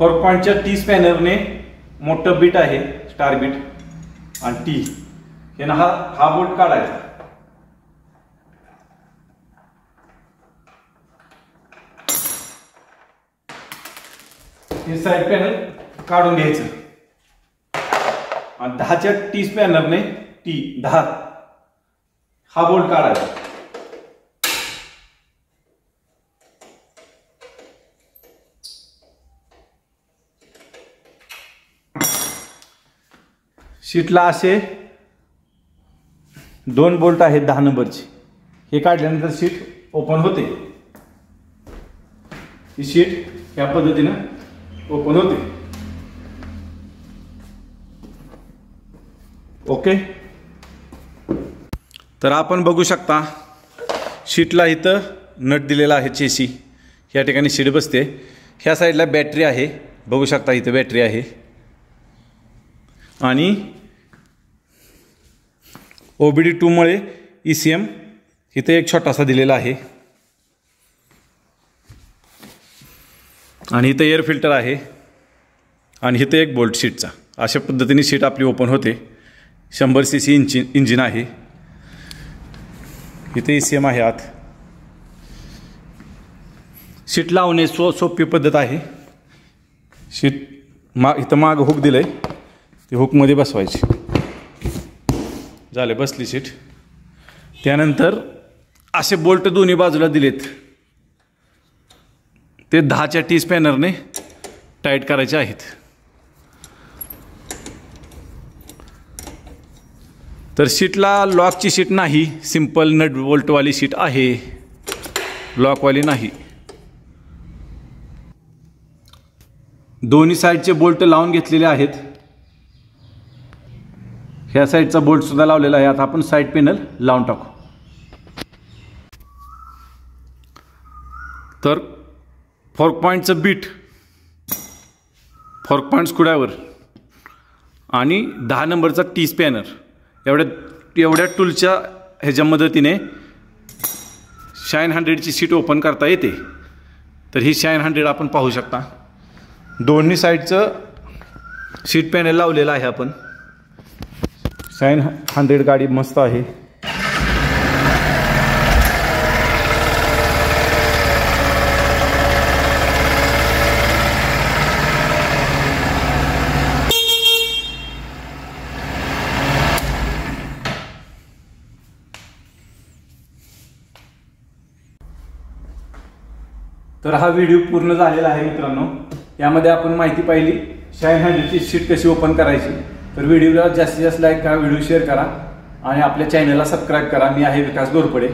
4 पॉईंटच्या टी स्पॅनरने मोठं बीट आहे स्टार बीट आणि टी हे ना हा बोल्ट काढायचा. हे साइड पॅनल काढून घ्यायचं आणि 10च्या टी स्पॅनरने टी 10 हा बोल्ट काढायचा. शीटला असे 2 बोल्ट आहेत 10 नंबरचे. हे काढल्यानंतर शीट ओपन होते. ही शीट या पद्धतीने ओपन होते. ओके, तर आपण बघू शकता शीटला इथं नट दिलेला आहे चेसी. या ठिकाणी शीट बसते. ह्या साईडला बॅटरी आहे, बघू शकता इथं बॅटरी आहे. आणि OBD2 मुळे ECM इथे एक छोटासा दिलेला आहे. आणि इथं एअर फिल्टर आहे आणि इथं एक बोल्ट शीटचा. अशा पद्धतीने शीट आपली ओपन होते. 100 cc इंजिन आहे. इथे ECM आहे आत. शीट लावणे सोपी पद्धत आहे. शीट इथं माग हुक दिलंय, ते हुकमध्ये बसवायची. झाले, बसली शीट. त्यानंतर असे बोल्ट दोन्ही बाजूला दिलेत, ते 10च्या टी स्पॅनरने टाईट करायचे आहेत. तर शीटला लॉकची शीट नाही, सिंपल नट बोल्टवाली शीट आहे, लॉकवाली नाही. दोन्ही साईडचे बोल्ट लावून घेतलेले आहेत. ह्या साईडचा बोल्ट सुद्धा लावलेला आहे. आता आपण साईड पॅनल लावून टाकू. तर 4 पॉईंटचं बीट 4 पॉईंट स्क्रूड्रायव्हर आणि 10 नंबरचा टी स्पॅनर एवढ्या टूलच्या ह्याच्या मदतीने शाईन 100ची शीट ओपन करता येते. तर ही शाईन 100 आपण पाहू शकता. दोन्ही साईडचं शीट पॅनल लावलेलं आहे आपण. शाईन 100 गाडी मस्त आहे. तर हा व्हिडिओ पूर्ण झालेला आहे मित्रांनो. यामध्ये आपण माहिती पाहिली शाईन 100ची शीट कशी ओपन करायची. तर व्हिडिओला जास्तीत जास्त लाईक करा, व्हिडिओ शेअर करा आणि आपल्या चॅनलला सबस्क्राईब करा. मी आहे विकास गोरपडे.